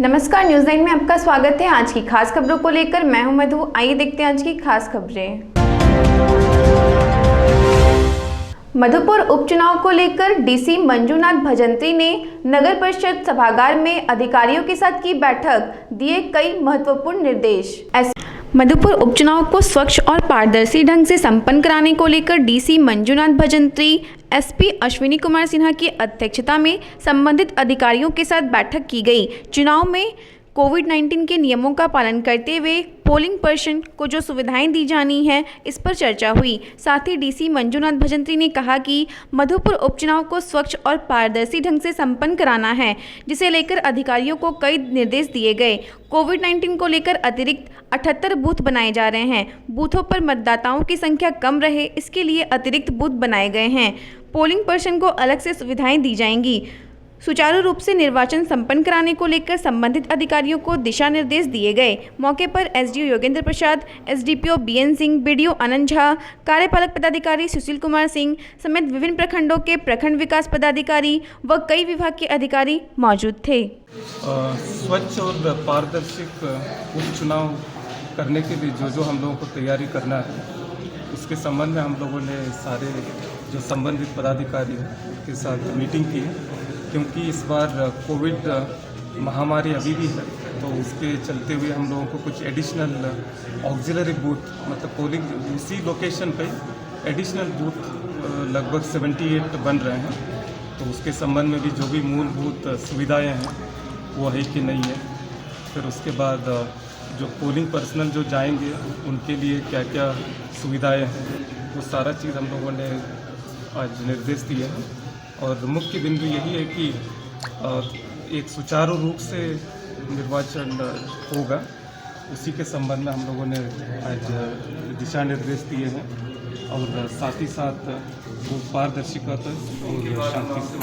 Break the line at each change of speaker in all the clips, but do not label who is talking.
नमस्कार, न्यूज़ 9 में आपका स्वागत है। आज की खास खबरों को लेकर मैं हूं मधु। आइए देखते हैं आज की खास खबरें। मधुपुर उपचुनाव को लेकर डीसी मंजूनाथ भजंत्री ने नगर परिषद सभागार में अधिकारियों के साथ की बैठक, दिए कई महत्वपूर्ण निर्देश। मधुपुर उपचुनाव को स्वच्छ और पारदर्शी ढंग से संपन्न कराने को लेकर डीसी मंजूनाथ भजंत्री, एसपी अश्विनी कुमार सिन्हा की अध्यक्षता में संबंधित अधिकारियों के साथ बैठक की गई। चुनाव में कोविड-19 के नियमों का पालन करते हुए पोलिंग पर्सन को जो सुविधाएं दी जानी है, इस पर चर्चा हुई। साथ ही डीसी मंजूनाथ भजंत्री ने कहा कि मधुपुर उपचुनाव को स्वच्छ और पारदर्शी ढंग से संपन्न कराना है, जिसे लेकर अधिकारियों को कई निर्देश दिए गए। कोविड-19 को लेकर अतिरिक्त 78 बूथ बनाए जा रहे हैं। बूथों पर मतदाताओं की संख्या कम रहे, इसके लिए अतिरिक्त बूथ बनाए गए हैं। पोलिंग पर्सन को अलग से सुविधाएं दी जाएंगी। सुचारू रूप से निर्वाचन संपन्न कराने को लेकर संबंधित अधिकारियों को दिशा निर्देश दिए गए। मौके पर एसडीओ योगेंद्र प्रसाद, एसडीपीओ बीएन सिंह, बीडीओ आनंद झा, कार्यपालक पदाधिकारी सुशील कुमार सिंह समेत विभिन्न प्रखंडों के प्रखंड विकास पदाधिकारी व कई विभाग के अधिकारी मौजूद थे।
स्वच्छ और पारदर्शी उपचुनाव करने के लिए जो हम लोगों को तैयारी करना है, उसके संबंध में हम लोगों ने सारे जो संबंधित पदाधिकारियों के साथ मीटिंग की है, क्योंकि इस बार कोविड महामारी अभी भी है, तो उसके चलते हुए हम लोगों को कुछ एडिशनल ऑक्सिलरी बूथ, मतलब पोलिंग उसी लोकेशन पे एडिशनल बूथ लगभग 78 बन रहे हैं। तो उसके संबंध में भी जो भी मूलभूत सुविधाएं हैं वो है कि नहीं है। फिर उसके बाद जो पोलिंग पर्सनल जो जाएंगे उनके लिए क्या क्या सुविधाएं हैं, वो सारा चीज़ हम लोगों ने आज निर्देश दिए हैं। और मुख्य बिंदु यही है कि एक सुचारू रूप से निर्वाचन होगा, उसी के संबंध में हम लोगों ने आज दिशा निर्देश दिए हैं। और साथ ही साथ वो पारदर्शिता और शांति से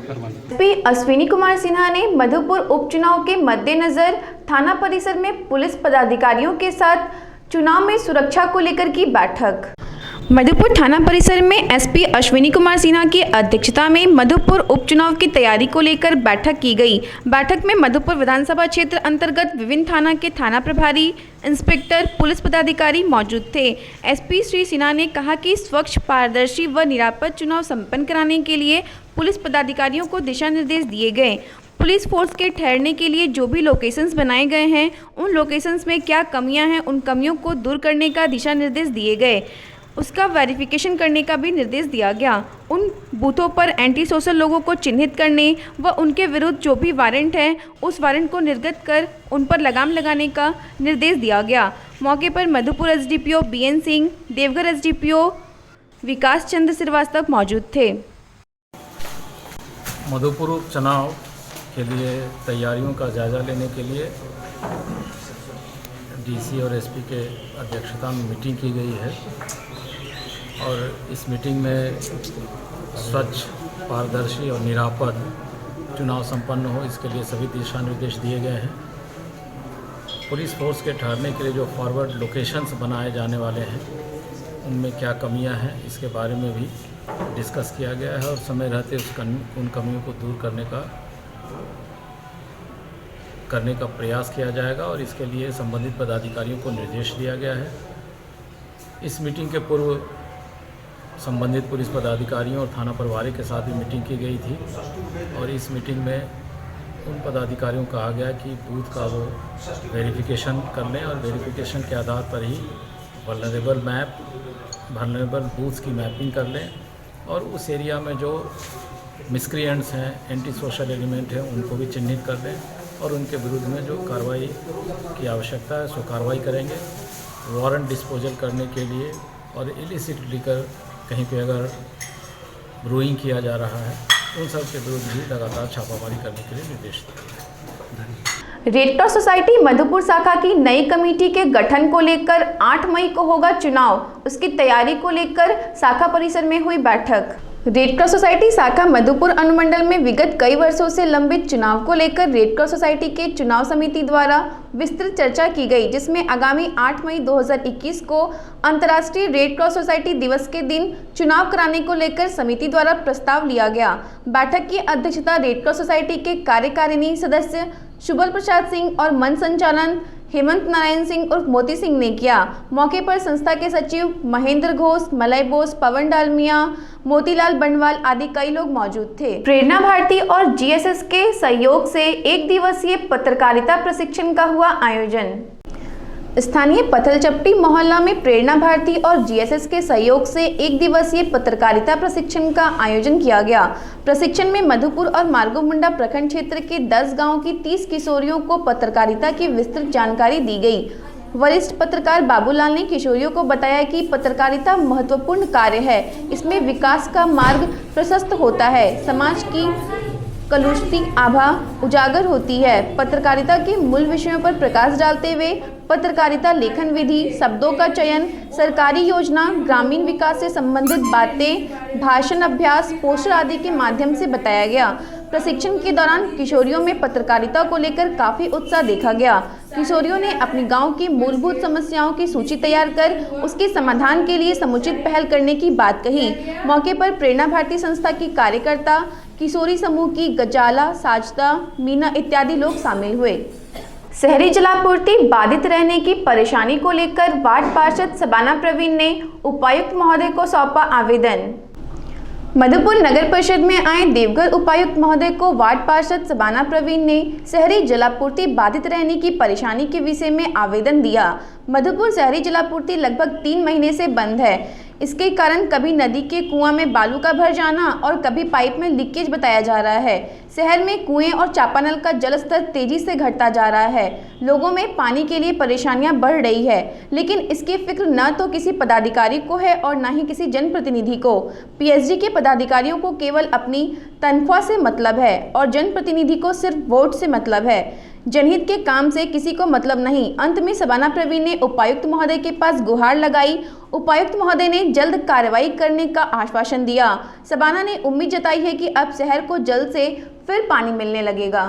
करवाना।
एसपी अश्विनी कुमार सिन्हा ने मधुपुर उपचुनाव के मद्देनजर थाना परिसर में पुलिस पदाधिकारियों के साथ चुनाव में सुरक्षा को लेकर की बैठक। मधुपुर थाना परिसर में एसपी अश्विनी कुमार सिन्हा की अध्यक्षता में मधुपुर उपचुनाव की तैयारी को लेकर बैठक की गई। बैठक में मधुपुर विधानसभा क्षेत्र अंतर्गत विभिन्न थाना के थाना प्रभारी, इंस्पेक्टर, पुलिस पदाधिकारी मौजूद थे। एसपी श्री सिन्हा ने कहा कि स्वच्छ, पारदर्शी व निरापद चुनाव संपन्न कराने के लिए पुलिस पदाधिकारियों को दिशा निर्देश दिए गए। पुलिस फोर्स के ठहरने के लिए जो भी लोकेशंस बनाए गए हैं, उन लोकेशंस में क्या कमियां हैं, उन कमियों को दूर करने का दिशा निर्देश दिए गए। उसका वेरिफिकेशन करने का भी निर्देश दिया गया। उन बूथों पर एंटी सोशल लोगों को चिन्हित करने व उनके विरुद्ध जो भी वारंट है, उस वारंट को निर्गत कर उन पर लगाम लगाने का निर्देश दिया गया। मौके पर Madhupur SDPO BN Singh, Deoghar SDPO Vikas Chandra Shrivastava मौजूद थे।
मधुपुर उपचुनाव के लिए तैयारियों का जायजा लेने के लिए डीसी और एसपी के अध्यक्षता में मीटिंग की गई है। और इस मीटिंग में स्वच्छ, पारदर्शी और निरापद चुनाव संपन्न हो, इसके लिए सभी दिशा निर्देश दिए गए हैं। पुलिस फोर्स के ठहरने के लिए जो फॉरवर्ड लोकेशंस बनाए जाने वाले हैं, उनमें क्या कमियां हैं, इसके बारे में भी डिस्कस किया गया है। और समय रहते उन कमियों को दूर करने का प्रयास किया जाएगा और इसके लिए संबंधित पदाधिकारियों को निर्देश दिया गया है। इस मीटिंग के पूर्व संबंधित पुलिस पदाधिकारियों और थाना प्रभारी के साथ भी मीटिंग की गई थी। और इस मीटिंग में उन पदाधिकारियों को कहा गया कि बूथ का वो वेरिफिकेशन कर लें और वेरिफिकेशन के आधार पर ही वल्नरेबल बूथ्स की मैपिंग कर लें और उस एरिया में जो मिसक्रिएंट्स हैं, एंटी सोशल एलिमेंट हैं, उनको भी चिन्हित कर लें और उनके विरुद्ध में जो कार्रवाई की आवश्यकता है सो कार्रवाई करेंगे। वारंट डिस्पोजल करने के लिए और इलिसिट लिकर कहीं पे अगर ब्रूइंग किया जा रहा है, उन सब के विरुद्ध भी लगातार छापामारी करने के लिए निर्देश दिए।
रेड क्रॉस सोसाइटी मधुपुर शाखा की नई कमेटी के गठन को लेकर 8 मई को होगा चुनाव। उसकी तैयारी को लेकर शाखा परिसर में हुई बैठक। रेड क्रॉस सोसाइटी शाखा मधुपुर अनुमंडल में विगत कई वर्षों से लंबित चुनाव को लेकर रेड क्रॉस सोसाइटी के चुनाव समिति द्वारा विस्तृत चर्चा की गई, जिसमें आगामी 8 मई 2021 को अंतर्राष्ट्रीय रेड क्रॉस सोसाइटी दिवस के दिन चुनाव कराने को लेकर समिति द्वारा प्रस्ताव लिया गया। बैठक की अध्यक्षता रेड क्रॉस सोसाइटी के कार्यकारिणी सदस्य शुभल प्रसाद सिंह और मंच संचालन हेमंत नारायण सिंह और मोती सिंह ने किया। मौके पर संस्था के सचिव महेंद्र घोष, मलय बोस, पवन डालमिया, मोतीलाल बंडवाल आदि कई लोग मौजूद थे। प्रेरणा भारती और जीएसएस के सहयोग से एक दिवसीय पत्रकारिता प्रशिक्षण का हुआ आयोजन। स्थानीय पथलचपटी मोहल्ला में प्रेरणा भारती और जीएसएस के सहयोग से एक दिवसीय पत्रकारिता प्रशिक्षण का आयोजन किया गया। प्रशिक्षण में मधुपुर और मार्गोमुंडा प्रखंड क्षेत्र के 10 गांव की 30 किशोरियों को पत्रकारिता की विस्तृत जानकारी दी गई। वरिष्ठ पत्रकार बाबूलाल ने किशोरियों को बताया कि पत्रकारिता महत्वपूर्ण कार्य है, इसमें विकास का मार्ग प्रशस्त होता है, समाज की कलुषित आभा उजागर होती है। पत्रकारिता के मूल विषयों पर प्रकाश डालते हुए पत्रकारिता लेखन विधि, शब्दों का चयन, सरकारी योजना, ग्रामीण विकास से संबंधित बातें, भाषण अभ्यास, पोस्टर आदि के माध्यम से बताया गया। प्रशिक्षण के दौरान किशोरियों में पत्रकारिता को लेकर काफी उत्साह देखा गया। किशोरियों ने अपने गांव की मूलभूत समस्याओं की सूची तैयार कर उसके समाधान के लिए समुचित पहल करने की बात कही। मौके पर प्रेरणा भारती संस्था की कार्यकर्ता, किशोरी समूह की गजाला, साजदा, मीना इत्यादि लोग शामिल हुए। शहरी जलापूर्ति बाधित रहने की परेशानी को लेकर वार्ड पार्षद शबाना प्रवीण ने उपायुक्त महोदय को सौंपा आवेदन। मधुपुर नगर परिषद में आए देवघर उपायुक्त महोदय को वार्ड पार्षद शबाना प्रवीण ने शहरी जलापूर्ति बाधित रहने की परेशानी के विषय में आवेदन दिया। मधुपुर शहरी जलापूर्ति लगभग 3 महीने से बंद है। इसके कारण कभी नदी के कुआं में बालू का भर जाना और कभी पाइप में लीकेज बताया जा रहा है। शहर में कुएं और चापानल का जल स्तर तेजी से घटता जा रहा है। लोगों में पानी के लिए परेशानियां बढ़ रही है, लेकिन इसकी फिक्र न तो किसी पदाधिकारी को है और न ही किसी जनप्रतिनिधि को। पीएचडी के पदाधिकारियों को केवल अपनी तनख्वाह से मतलब है और जनप्रतिनिधि को सिर्फ वोट से मतलब है। जनहित के काम से किसी को मतलब नहीं। अंत में शबाना प्रवीण ने उपायुक्त महोदय के पास गुहार लगाई। उपायुक्त महोदय ने जल्द कार्रवाई करने का आश्वासन दिया। शबाना ने उम्मीद जताई है कि अब शहर को जल्द से फिर पानी मिलने लगेगा।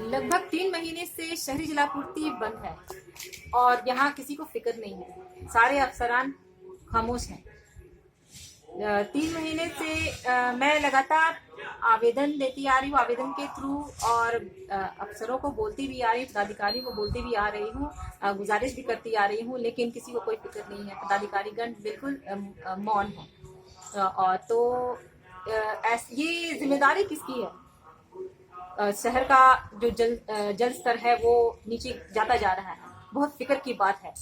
लगभग 3 महीने से शहरी जलापूर्ति बंद है और यहाँ किसी को फिक्र नहीं है। सारे अफसरान खामोश हैं। 3 महीने से मैं लगातार आवेदन देती आ रही हूँ, आवेदन के थ्रू, और अफसरों को बोलती भी आ रही हूँ, पदाधिकारियों को बोलती भी आ रही हूँ, गुजारिश भी करती आ रही हूँ, लेकिन किसी को कोई फिक्र नहीं है। पदाधिकारीगण बिल्कुल मौन है। और तो ये जिम्मेदारी किसकी है? शहर का जो जल स्तर है वो नीचे जाता जा रहा है। बहुत फिक्र की बात है।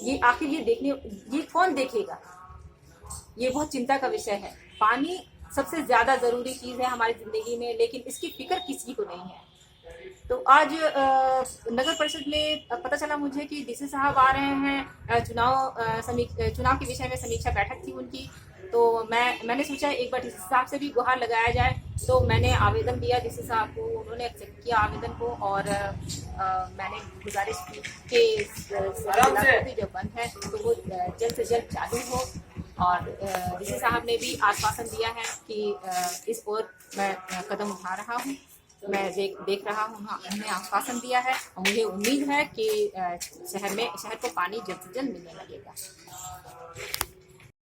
ये आखिर ये कौन देखेगा? ये बहुत चिंता का विषय है। पानी सबसे ज्यादा जरूरी चीज है हमारी जिंदगी में, लेकिन इसकी फिक्र किसी को नहीं है। तो आज नगर परिषद में पता चला मुझे कि डीसी साहब आ रहे हैं। चुनाव के विषय में समीक्षा बैठक थी उनकी। तो मैंने सोचा एक बार डीसी साहब से भी गुहार लगाया जाए। तो मैंने आवेदन दिया डीसी साहब को, उन्होंने एक्सेप्ट किया आवेदन को, और मैंने गुजारिश की कि जो बंद है तो वो जल्द से जल्द चालू हो। और डीसी साहब ने भी आश्वासन दिया है कि इस ओर मैं कदम उठा रहा हूँ, मैं देख रहा हूँ। उन्होंने आश्वासन दिया है और मुझे उम्मीद है कि शहर को पानी जल्द से जल्द मिलने लगेगा।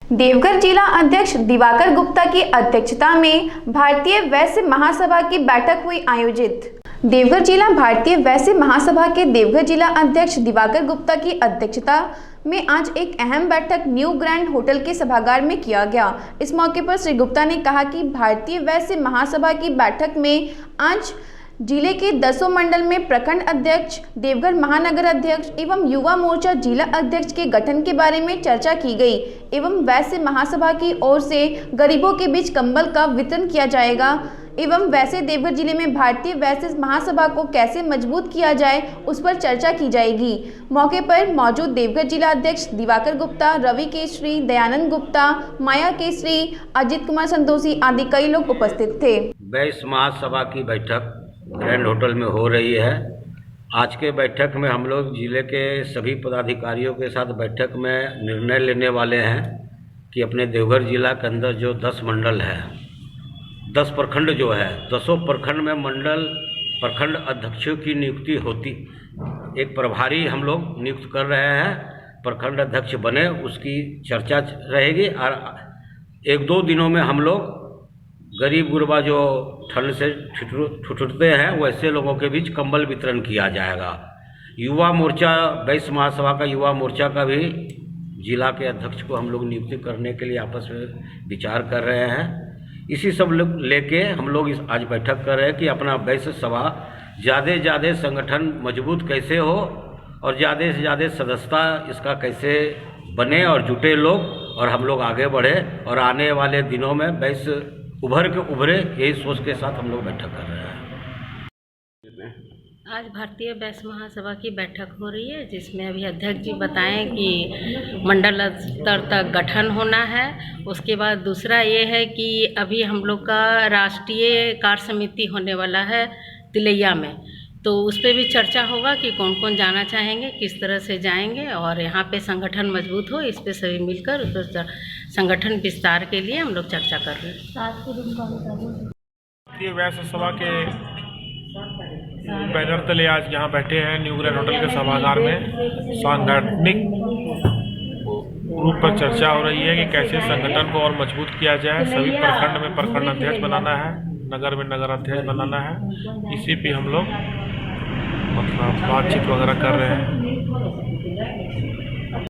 देवघर जिला अध्यक्ष दिवाकर गुप्ता की अध्यक्षता में भारतीय वैश्य महासभा की बैठक हुई आयोजित। देवघर जिला भारतीय वैश्य महासभा के देवघर जिला अध्यक्ष दिवाकर गुप्ता की अध्यक्षता में आज एक अहम बैठक न्यू ग्रैंड होटल के सभागार में किया गया। इस मौके पर श्री गुप्ता ने कहा कि भारतीय वैश्य महासभा की बैठक में आज जिले के 10 मंडल में प्रखंड अध्यक्ष, देवघर महानगर अध्यक्ष एवं युवा मोर्चा जिला अध्यक्ष के गठन के बारे में चर्चा की गई एवं वैश्य महासभा की ओर से गरीबों के बीच कंबल का वितरण किया जाएगा एवं वैसे देवघर जिले में भारतीय वैश्य महासभा को कैसे मजबूत किया जाए उस पर चर्चा की जाएगी। मौके पर मौजूद देवघर जिला अध्यक्ष दिवाकर गुप्ता, रवि केसरी, दयानंद गुप्ता, माया केसरी, अजित कुमार संतोषी आदि कई लोग उपस्थित थे।
वैश्य महासभा की बैठक ग्रैंड होटल में हो रही है। आज के बैठक में हम लोग जिले के सभी पदाधिकारियों के साथ बैठक में निर्णय लेने वाले हैं कि अपने देवघर जिला के अंदर जो 10 मंडल है, 10 प्रखंड जो है, 10 प्रखंड में प्रखंड अध्यक्षों की नियुक्ति होती। एक प्रभारी हम लोग नियुक्त कर रहे हैं, प्रखंड अध्यक्ष बने उसकी चर्चा रहेगी और 1-2 दिनों में हम लोग गरीब गुरबा जो ठंड से ठुठुरते हैं वैसे लोगों के बीच कंबल वितरण किया जाएगा। युवा मोर्चा, वैश्य महासभा का युवा मोर्चा का भी जिला के अध्यक्ष को हम लोग नियुक्ति करने के लिए आपस में विचार कर रहे हैं। इसी सब लेके हम लोग आज बैठक कर रहे हैं कि अपना वैश्य सभा ज़्यादा संगठन मजबूत कैसे हो और ज़्यादा से ज़्यादा सदस्यता इसका कैसे बने और जुटे लोग और हम लोग आगे बढ़े और आने वाले दिनों में वैश्य उभरे, यही सोच के साथ हम लोग बैठक कर रहे हैं।
आज भारतीय वैश्य महासभा की बैठक हो रही है, जिसमें अभी अध्यक्ष जी बताएं कि मंडल स्तर तक गठन होना है। उसके बाद दूसरा ये है कि अभी हम लोग का राष्ट्रीय कार्य समिति होने वाला है तिलैया में, तो उस पर भी चर्चा होगा कि कौन कौन जाना चाहेंगे, किस तरह से जाएंगे और यहाँ पे संगठन मजबूत हो, इस पे सभी मिलकर उस संगठन विस्तार के लिए हम लोग चर्चा कर रहे हैं।
भारतीय वैश्य सभा के बैनर तले आज यहाँ बैठे हैं न्यू ग्रैंड होटल के सभागार में सांगठनिक रूप पर चर्चा हो रही है कि कैसे संगठन को और मजबूत किया जाए। सभी प्रखंड में प्रखंड अध्यक्ष बनाना है, नगर में नगर अध्यक्ष बनाना है। इसी पे हम लोग मतलब बातचीत वगैरह कर रहे हैं।